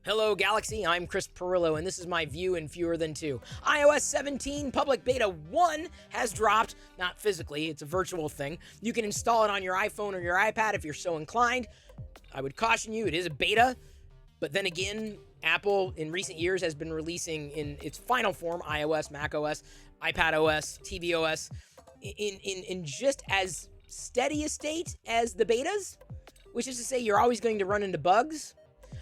Hello Galaxy, I'm Chris Pirillo, and this is my view in fewer than two. iOS 17 Public Beta 1 has dropped, not physically, it's a virtual thing. You can install it on your iPhone or your iPad if you're so inclined. I would caution you, it is a beta, but then again, Apple in recent years has been releasing in its final form, iOS, macOS, iPadOS, tvOS, in just as steady a state as the betas, which is to say you're always going to run into bugs.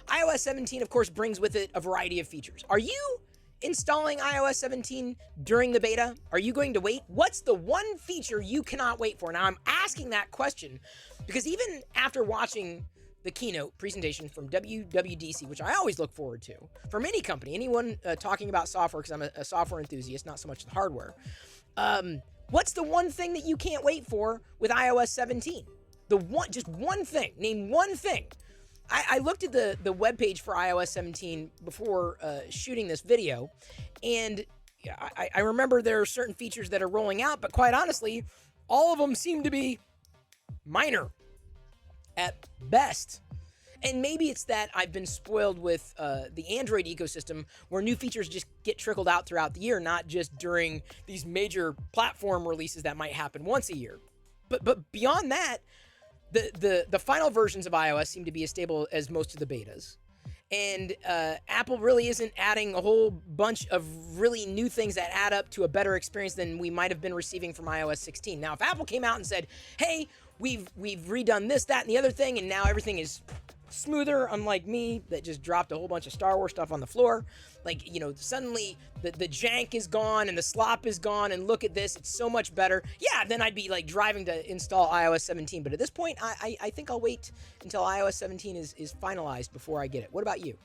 iOS 17, of course, brings with it a variety of features. Are you installing iOS 17 during the beta? Are you going to wait? What's the one feature you cannot wait for? Now, I'm asking that question because even after watching the keynote presentation from WWDC, which I always look forward to, from any company, anyone talking about software, because I'm a software enthusiast, not so much the hardware. What's the one thing that you can't wait for with iOS 17? Just one thing. Name one thing. I looked at the webpage for iOS 17 before shooting this video, and I remember there are certain features that are rolling out, but quite honestly, all of them seem to be minor at best. And maybe it's that I've been spoiled with the Android ecosystem where new features just get trickled out throughout the year, not just during these major platform releases that might happen once a year. But beyond that, the final versions of iOS seem to be as stable as most of the betas. And Apple really isn't adding a whole bunch of really new things that add up to a better experience than we might have been receiving from iOS 16. Now, if Apple came out and said, hey, we've redone this, that, and the other thing, and now everything is smoother, unlike me that just dropped a whole bunch of Star Wars stuff on the floor, like, you know, suddenly the jank is gone and the slop is gone, and look at this, it's so much better. Yeah, then I'd be like driving to install iOS 17, but at this point I think I'll wait until iOS 17 is finalized before I get it. What about you?